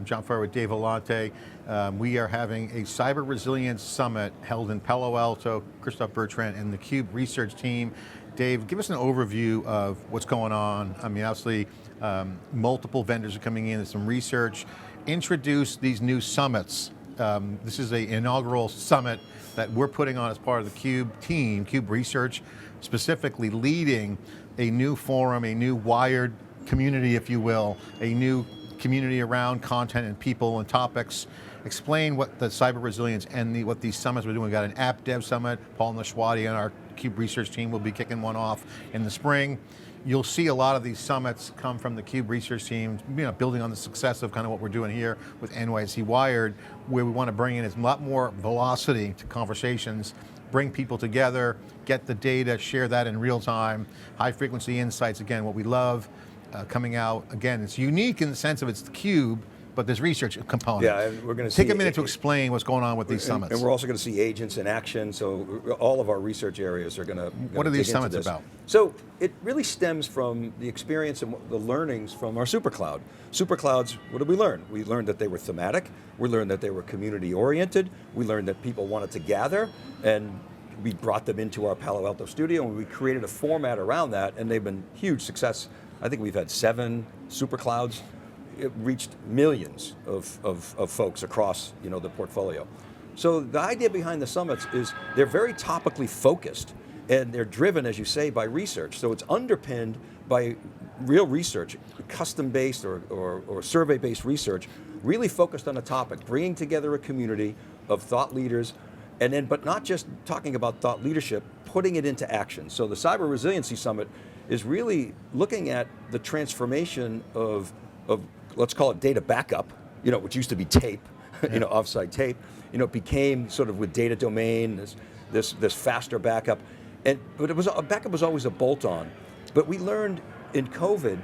I'm John Furrier with Dave Vellante. We are having a Cyber Resilience Summit held in Palo Alto. Christophe Bertrand and theCUBE research team. Dave, give us an overview of what's going on. I mean, obviously, multiple vendors are coming in, there's some research. Introduce these new summits. This is an inaugural summit that we're putting on as part of the CUBE team, CUBE Research, specifically leading a new forum, a new wired community, if you will, a new community around content and people and topics. Explain what the cyber resilience and what these summits we're doing. We've got an app dev summit. Paul Nashwati and our CUBE research team will be kicking one off in the spring. You'll see a lot of these summits come from the CUBE research team, building on the success of kind of what we're doing here with NYC Wired, where we want to bring in a lot more velocity to conversations, bring people together, get the data, share that in real time, high frequency insights, again, what we love coming out. Again, it's unique in the sense of it's the CUBE, but there's research component. Yeah, and we're going to see. Take a minute to explain what's going on with these summits. And we're also going to see agents in action, so all of our research areas are going to What are these summits about? So it really stems from the experience and the learnings from our supercloud. Superclouds, what did we learn? We learned that they were thematic, we learned that they were community oriented, we learned that people wanted to gather, and we brought them into our Palo Alto studio and we created a format around that, and they've been huge success. I think we've had 7 superclouds. It reached millions of folks across the portfolio. So the idea behind the summits is they're very topically focused and they're driven, as you say, by research. So it's underpinned by real research, custom-based or survey-based research, really focused on a topic, bringing together a community of thought leaders, and then, but not just talking about thought leadership, putting it into action. So the Cyber Resiliency Summit is really looking at the transformation of let's call it data backup, which used to be tape, offsite tape, it became sort of with data domain, this faster backup, but backup was always a bolt-on. But we learned in COVID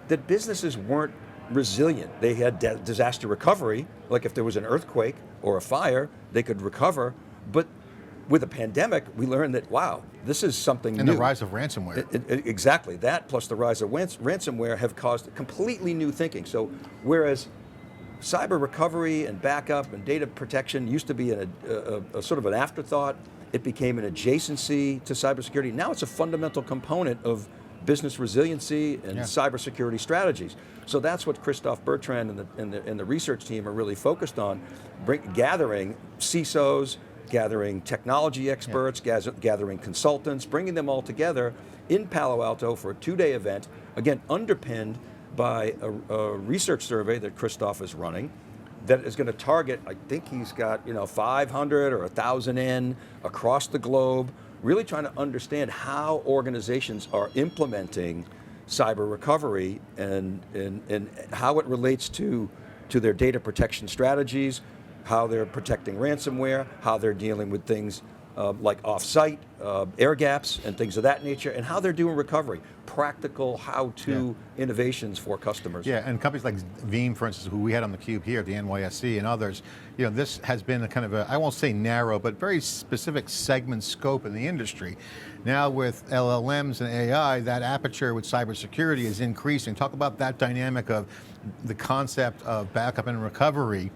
that businesses weren't resilient. They had disaster recovery, like if there was an earthquake or a fire, they could recover, but with a pandemic, we learned that, wow, this is something new. And the rise of ransomware. Exactly, that plus the rise of ransomware have caused completely new thinking. So whereas cyber recovery and backup and data protection used to be a sort of an afterthought, it became an adjacency to cybersecurity. Now it's a fundamental component of business resiliency and cybersecurity strategies. So that's what Christophe Bertrand and the research team are really focused on, gathering CISOs, gathering technology experts, gathering consultants, bringing them all together in Palo Alto for a 2-day event, again, underpinned by a research survey that Christophe is running that is going to target, I think he's got 500 or 1,000 in across the globe, really trying to understand how organizations are implementing cyber recovery and how it relates to their data protection strategies, how they're protecting ransomware, how they're dealing with things like off-site, air gaps and things of that nature, and how they're doing recovery. Practical how-to innovations for customers. Yeah, and companies like Veeam, for instance, who we had on theCUBE here at the NYSC and others, this has been a kind of I won't say narrow, but very specific segment scope in the industry. Now with LLMs and AI, that aperture with cybersecurity is increasing. Talk about that dynamic of the concept of backup and recovery.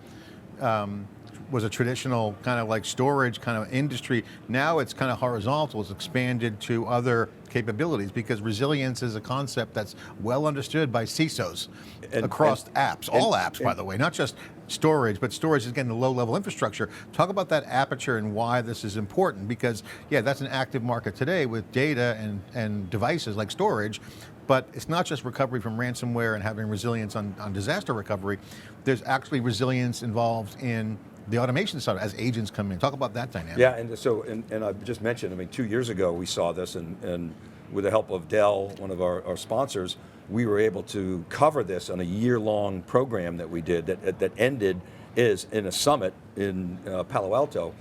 Was a traditional kind of like storage kind of industry. Now it's kind of horizontal, it's expanded to other capabilities because resilience is a concept that's well understood by CISOs across apps, all apps by the way, not just storage, but storage is again the low-level infrastructure. Talk about that aperture and why this is important because that's an active market today with data and devices like storage, but it's not just recovery from ransomware and having resilience on disaster recovery. There's actually resilience involved in the automation side as agents come in. Talk about that dynamic. Yeah, and I just mentioned, 2 years ago we saw this and with the help of Dell, one of our sponsors, we were able to cover this on a year-long program that we did that ended in a summit in Palo Alto.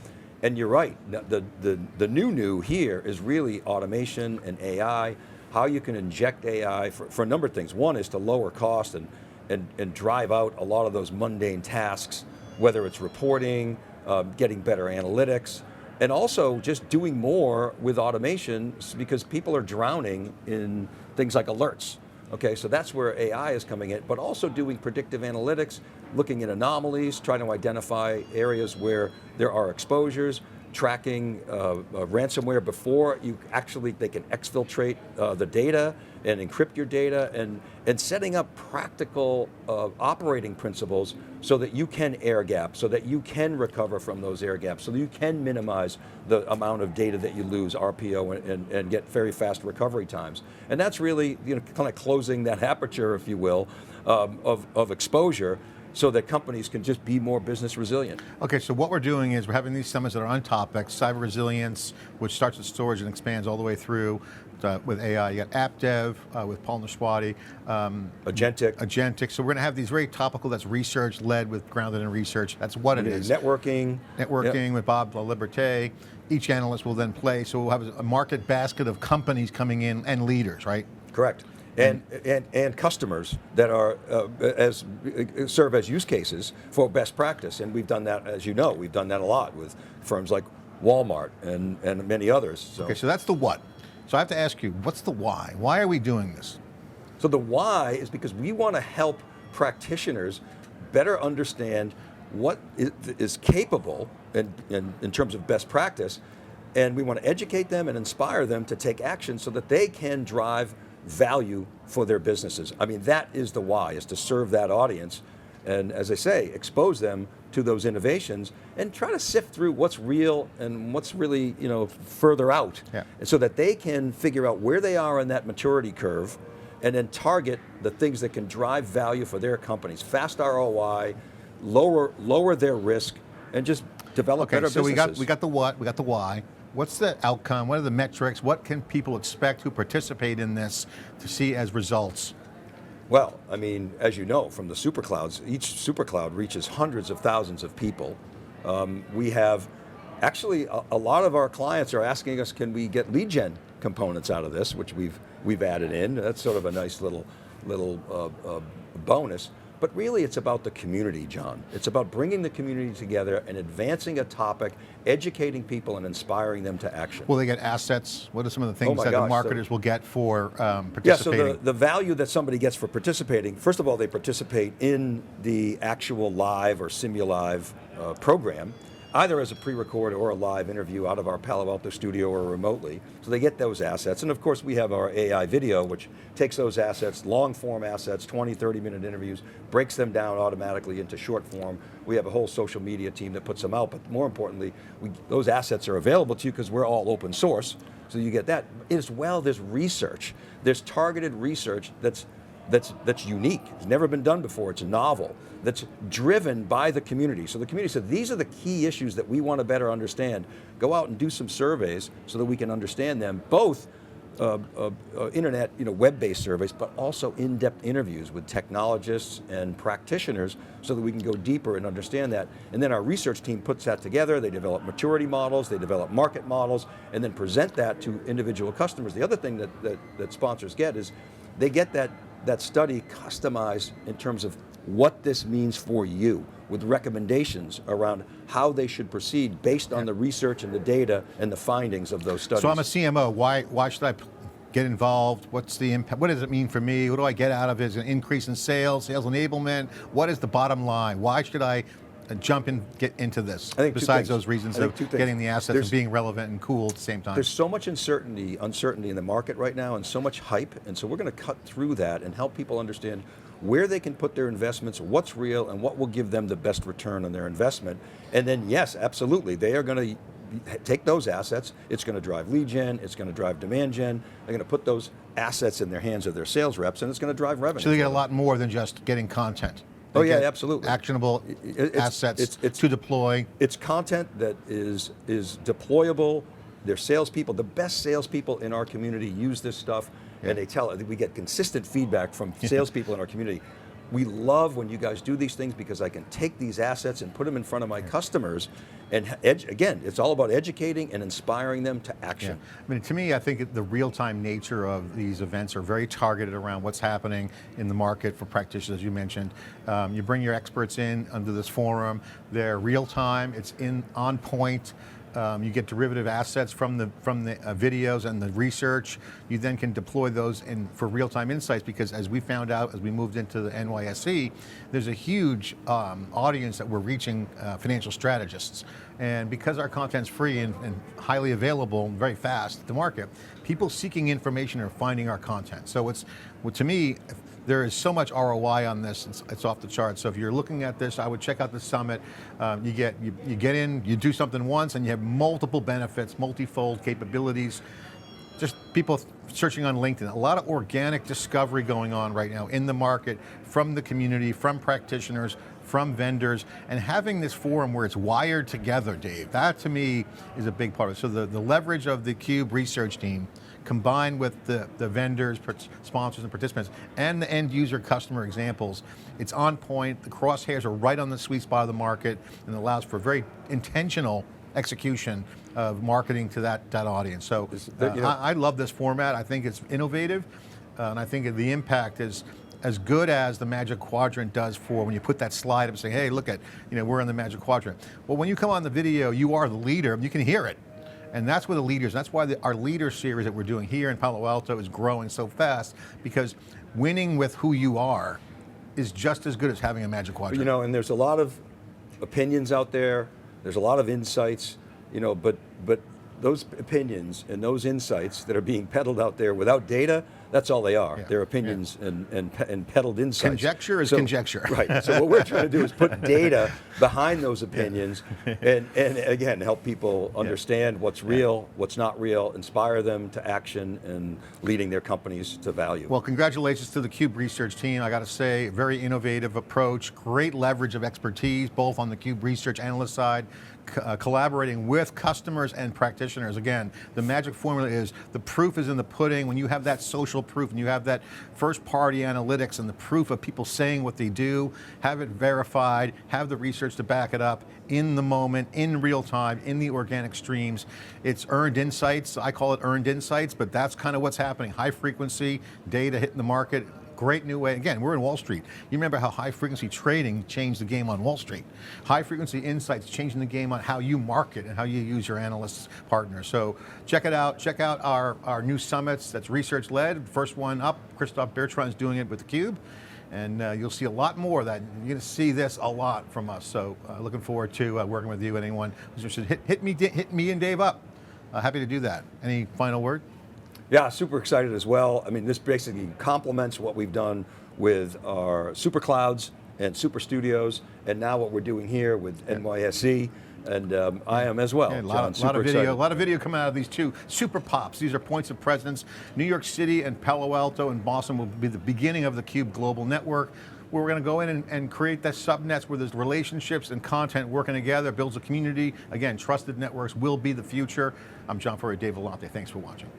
And you're right, the new here is really automation and AI, how you can inject AI for a number of things. One is to lower cost and drive out a lot of those mundane tasks, whether it's reporting, getting better analytics, and also just doing more with automation because people are drowning in things like alerts. Okay, so that's where AI is coming in, but also doing predictive analytics, looking at anomalies, trying to identify areas where there are exposures, tracking ransomware before they can exfiltrate the data and encrypt your data, and setting up practical operating principles so that you can air gap, so that you can recover from those air gaps, so that you can minimize the amount of data that you lose, RPO, and get very fast recovery times. And that's really, kind of closing that aperture, if you will, of exposure, so that companies can just be more business resilient. Okay, so what we're doing is we're having these summits that are on topics, cyber resilience, which starts with storage and expands all the way through with AI. You got app dev with Paul Nashwati. Agentic. So we're going to have these very topical, that's research led with grounded in research. That's what it is. Networking. Yep. With Bob LaLiberte. Each analyst will then play, so we'll have a market basket of companies coming in and leaders, right? Correct. And customers that are serve as use cases for best practice, and we've done that, as you know, we've done that a lot with firms like Walmart and many others. So. Okay, so that's the what. So I have to ask you, what's the why? Why are we doing this? So the why is because we want to help practitioners better understand what is capable in terms of best practice, and we want to educate them and inspire them to take action so that they can drive value for their businesses. I mean, that is the why, is to serve that audience, and as I say, expose them to those innovations and try to sift through what's real and what's really, further out, and so that they can figure out where they are in that maturity curve and then target the things that can drive value for their companies, fast ROI, lower their risk, and just develop better businesses. So we got the what, we got the why. What's the outcome? What are the metrics? What can people expect who participate in this to see as results? Well, I mean, as you know, from the superclouds, each supercloud reaches hundreds of thousands of people. We have, actually, a lot of our clients are asking us, can we get lead gen components out of this, which we've added in. That's sort of a nice little bonus. But really, it's about the community, John. It's about bringing the community together and advancing a topic, educating people and inspiring them to action. Will they get assets? What are some of the things that the marketers will get for participating? Yeah, so the value that somebody gets for participating, first of all, they participate in the actual live or simulive program, either as a pre-record or a live interview out of our Palo Alto studio or remotely. So they get those assets. And of course we have our AI video, which takes those assets, long form assets, 20, 30-minute interviews, breaks them down automatically into short form. We have a whole social media team that puts them out, but more importantly, those assets are available to you because we're all open source. So you get that. As well, there's research. There's targeted research that's unique. It's never been done before. It's novel. That's driven by the community. So the community said, these are the key issues that we want to better understand. Go out and do some surveys so that we can understand them, both internet, web-based surveys, but also in-depth interviews with technologists and practitioners so that we can go deeper and understand that. And then our research team puts that together. They develop maturity models, they develop market models, and then present that to individual customers. The other thing that sponsors get is they get that study customized in terms of what this means for you, with recommendations around how they should proceed based on the research and the data and the findings of those studies. So I'm a CMO, why should I get involved? What's the impact? What does it mean for me? What do I get out of it? Is it an increase in sales enablement? What is the bottom line? Why should I jump and get into this, besides those reasons of getting the assets and being relevant and cool at the same time? There's so much uncertainty in the market right now, and so much hype, and so we're going to cut through that and help people understand where they can put their investments, what's real, and what will give them the best return on their investment. And then yes, absolutely, they are going to take those assets, it's going to drive lead gen, it's going to drive demand gen, they're going to put those assets in their hands of their sales reps, and it's going to drive revenue. So they get a lot more than just getting content. Oh yeah, absolutely. Actionable assets to deploy. It's content that is deployable. Their salespeople, the best salespeople in our community use this stuff, and we get consistent feedback from salespeople in our community. We love when you guys do these things because I can take these assets and put them in front of my customers, and again, it's all about educating and inspiring them to action. I mean, to me, I think the real-time nature of these events are very targeted around what's happening in the market for practitioners, as you mentioned. You bring your experts in under this forum, they're real-time, it's on point. You get derivative assets from the videos and the research. You then can deploy those for real-time insights, because as we found out as we moved into the NYSE, there's a huge audience that we're reaching, financial strategists. And because our content's free and highly available and very fast at the market, people seeking information are finding our content. So to me, there is so much ROI on this, it's off the charts. So if you're looking at this, I would check out the summit. You get in, you do something once, and you have multiple benefits, multifold capabilities. Just people searching on LinkedIn. A lot of organic discovery going on right now in the market, from the community, from practitioners, from vendors, and having this forum where it's wired together, Dave, that to me is a big part of it. So the leverage of the CUBE research team, combined with the vendors, sponsors, and participants, and the end user customer examples, it's on point. The crosshairs are right on the sweet spot of the market, and allows for very intentional execution of marketing to that audience. So I love this format. I think it's innovative, and I think the impact is as good as the Magic Quadrant does for when you put that slide up and say, hey, look at, we're in the Magic Quadrant. Well, when you come on the video, you are the leader, you can hear it. And that's where the leaders, that's why our leader series that we're doing here in Palo Alto is growing so fast, because winning with who you are is just as good as having a Magic Quadrant. And there's a lot of opinions out there, there's a lot of insights, but those opinions and those insights that are being peddled out there without data, that's all they are. Yeah. They're opinions and peddled insights. Conjecture is conjecture. Right, so what we're trying to do is put data behind those opinions and again, help people understand what's real, what's not real, inspire them to action and leading their companies to value. Well, congratulations to the CUBE research team. I got to say, very innovative approach, great leverage of expertise, both on the CUBE research analyst side, collaborating with customers and practitioners. Again, the magic formula is the proof is in the pudding. When you have that social proof and you have that first party analytics and the proof of people saying what they do, have it verified, have the research to back it up in the moment, in real time, in the organic streams. It's earned insights. I call it earned insights, but that's kind of what's happening. High frequency data hitting the market. Great new way. Again, we're in Wall Street. You remember how high frequency trading changed the game on Wall Street. High frequency insights changing the game on how you market and how you use your analysts partners. So check it out. Check out our new summits that's research led. First one up, Christophe Bertrand's doing it with theCUBE. And you'll see a lot more of that. You're going to see this a lot from us. So looking forward to working with you and anyone who's interested. Hit me and Dave up. Happy to do that. Any final word? Yeah, super excited as well. I mean, this basically complements what we've done with our super clouds and super studios, and now what we're doing here with NYSE, and I am as well. Yeah, a lot of video coming out of these two super pops. These are points of presence. New York City and Palo Alto and Boston will be the beginning of the CUBE Global Network, where we're going to go in and create that subnets where there's relationships and content working together, builds a community. Again, trusted networks will be the future. I'm John Furrier, Dave Vellante. Thanks for watching.